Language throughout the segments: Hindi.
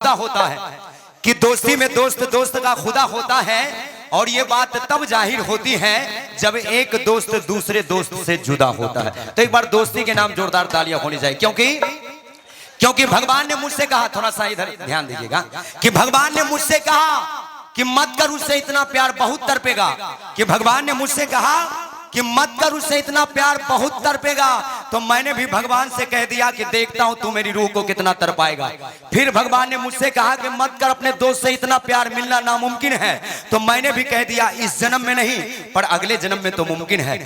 खुदा होता है, कि दोस्ती में दोस्त दोस्त का खुदा होता है। और ये बात तब जाहिर होती है जब एक दोस्त दूसरे दोस्त से जुदा होता है। तो एक बार दोस्ती के नाम जोरदार तालियां होनी चाहिए, क्योंकि भगवान ने मुझसे कहा, थोड़ा सा इधर ध्यान दीजिएगा, कि भगवान ने मुझसे कहा कि मत कर उससे इतना प्यार, बहुत तड़पेगा। कि भगवान ने मुझसे कहा कि मत कर उससे इतना प्यार, बहुत तड़पेगा। तो मैंने भी भगवान से कह दिया कि देखता हूं तू मेरी रूह को कितना तड़पाएगा। फिर भगवान ने मुझसे कहा कि मत कर अपने दोस्त से इतना प्यार, मिलना नामुमकिन है। तो मैंने भी कह दिया इस जन्म में नहीं पर अगले जन्म में तो मुमकिन है।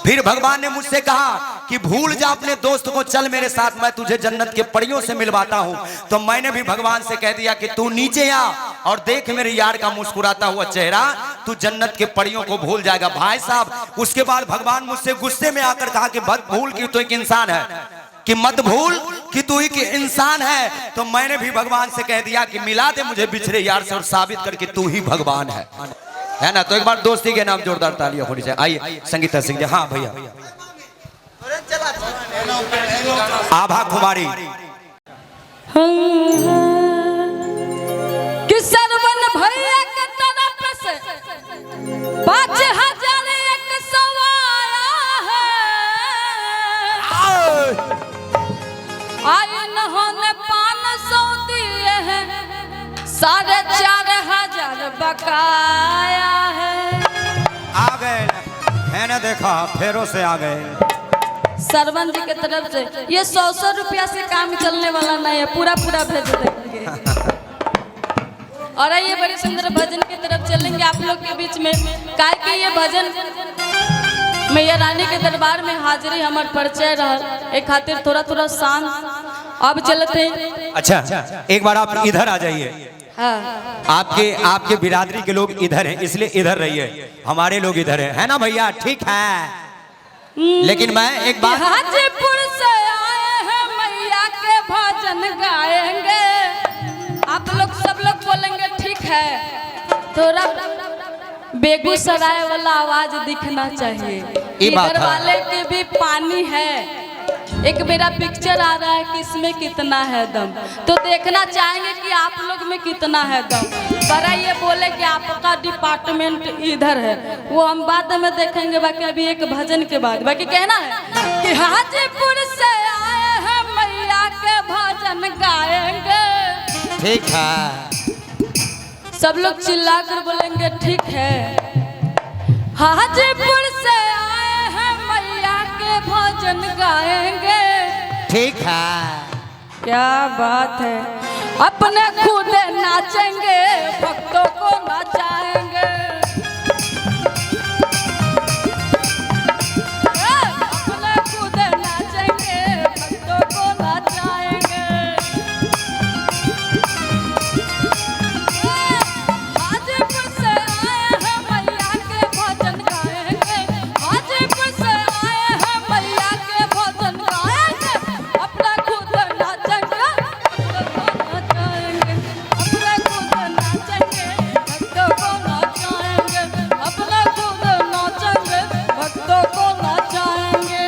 फिर भगवान ने मुझसे कहा कि भूल जा अपने दोस्त को, चल मेरे साथ, मैं तुझे जन्नत के परियों से मिलवाता हूं। तो मैंने भी भगवान से कह दिया कि तू नीचे आ और देख मेरे यार का मुस्कुराता हुआ चेहरा, तू जन्नत के परियों को भूल जाएगा। भाई साहब, उसके बाद भगवान मुझसे गुस्से में आकर कहा कि मत भूल कि तू एक इंसान है, कि मत भूल कि तू एक इंसान है। तो मैंने भी भगवान से कह दिया कि मिला दे मुझे बिछड़े यार से और साबित करके तू ही भगवान है ना। तो एक बार दोस्ती के नाम जोरदार तालियां होनी चाहिए। आइए संगीता सिंह जी। हाँ भैया, आभा कुमारी। कि सरवन भैया के तरफ से 5100 आया है, आए न होने 500 दिए हैं, 4500 बकाया है। आ गए है ना, देखा फेरों से आ गए। सरवन जी की तरफ से ये 100 रुपया से काम चलने वाला नहीं है, पूरा पूरा भेज देंगे। और ये बड़े सुंदर भजन की तरफ चलेंगे आप लोग के बीच में। काय के ये भजन मैया रानी के दरबार में हाजिरी हमार परिचय रहा, एक खातिर थोड़ा थोड़ा शांत अब चलते। अच्छा, एक बार आप इधर आ जाइए। हाँ। आपके बिरादरी के लोग इधर हैं, इसलिए इधर रहिए, हमारे लोग इधर हैं, है ना भैया? ठीक है। लेकिन मैं एक बात, हाजीपुर से आए हैं मैया के भजन गाएंगे, आप लोग सब लोग बोलेंगे ठीक है। थोड़ा बेगूसराय वाला आवाज दिखना चाहिए, इधर वाले के भी पानी है। एक मेरा पिक्चर आ रहा है कि इसमें कितना है दम, तो देखना चाहेंगे कि आप लोग में कितना है दम। पर ये बोले कि आपका डिपार्टमेंट इधर है, वो हम बाद में देखेंगे। बाकी अभी एक भजन के बाद बाकी कहना है कि हाजीपुर से आए हैं मैया के भजन गाएंगे। ठीक है, सब लोग चिल्ला कर बोलेंगे ठीक है। हाजीपुर से आए हैं मैया के भजन गाएंगे। ठीक है, क्या बात है। अपने खुद नाचेंगे, भक्तों को नचाएंगे। अपने खुद नाचेंगे, भक्तों को नचाएंगे। हाजीपुर से आए हैं मैया के भजन गाएंगे। हाजीपुर से आए हैं मैया के भजन गाएंगे। अपना खुद नाचेंगे, अपना खुद नाचेंगे, भक्तों को नचाएंगे। अपना खुद नाचेंगे, भक्तों को नचाएंगे।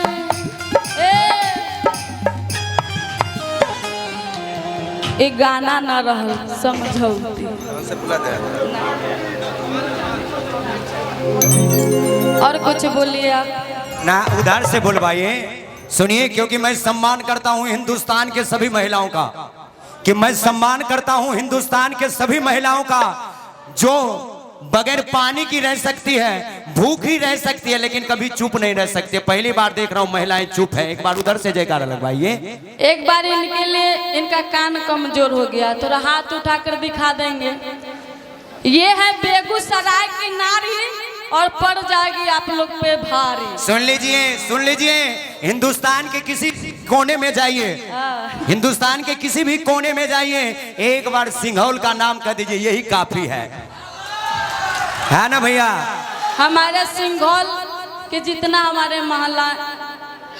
एक गाना ना रहल समझौती और कुछ बोलिए आप ना, उधर से बुलवाइए। सुनिए, क्योंकि मैं सम्मान करता हूं हिंदुस्तान के सभी महिलाओं का, कि मैं सम्मान करता हूं हिंदुस्तान के सभी महिलाओं का, जो बगैर पानी की रह सकती है, भूखी रह सकती है, लेकिन कभी चुप नहीं रह सकती। पहली बार देख रहा हूं महिलाएं चुप है। एक बार उधर से जयकारा लगवाइए। एक बार इनके लिए, इनका कान कमजोर हो गया, थोड़ा हाथ उठाकर दिखा देंगे। ये है बेगूसराय की नारी और पड़ जाएगी आप लोग पे भारी। सुन लीजिए, सुन लीजिए, हिंदुस्तान के किसी कोने में जाइए, हिंदुस्तान के किसी भी कोने में जाइए, एक बार सिंघौल का नाम कह दीजिए, यही काफी है ना भैया? हमारे सिंघौल के जितना हमारे मोहल्ला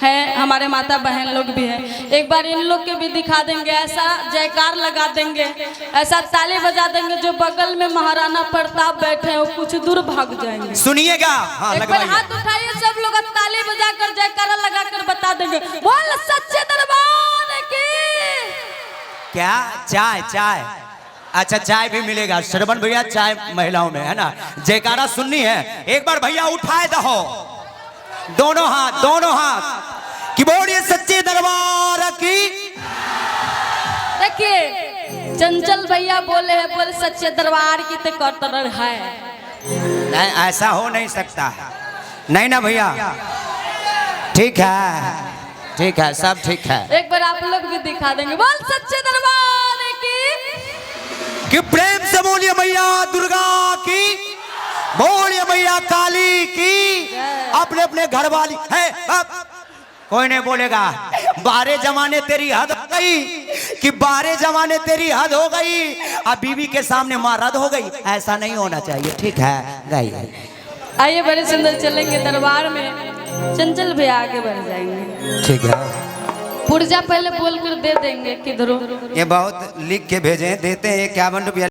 है, हमारे माता बहन लोग भी हैं, एक बार इन लोग के भी दिखा देंगे। ऐसा जयकार लगा देंगे, ऐसा ताली बजा देंगे, जो बगल में महाराणा प्रताप बैठे हैं वो कुछ दूर भाग जाएंगे। सुनिएगा, हाँ, एक बार हाथ उठाइए सब लोग, ताली बजाकर जयकारा लगाकर बता देंगे, बोल सच्चे दरबार की। क्या चाय चाय अच्छा चाय भी मिलेगा श्रवण भैया, चाय महिलाओं में है ना। जयकारा सुननी है एक बार भैया, उठाए दहो दोनों हाथ कि बोलिए सच्चे दरबार की। देखिए चंचल भैया बोले हैं, बोले सच्चे दरबार की तो कतर है। नहीं ऐसा हो नहीं सकता, नहीं ना भैया। ठीक है ठीक है, सब ठीक है। एक बार आप लोग भी दिखा देंगे, बोल सच्चे दरबार की। कि प्रेम से बोलिए मैया दुर्गा की, बोलिए मैया काली की। अपने अपने घर वाली है, कोई नहीं बोलेगा। 12 जमाने तेरी हद हो गई, कि 12 जमाने तेरी हद हो गई, अब बीवी के सामने माँ रद हो गई। ऐसा नहीं होना चाहिए, ठीक है गाइए। आइए बड़े सुंदर चलेंगे दरबार में, चंचल भी आगे बढ़ जाएंगे। ठीक है, पुर्जा पहले बोल कर दे देंगे किधरों। ये बहुत लिख के भेजे, देते हैं 51 रुपया।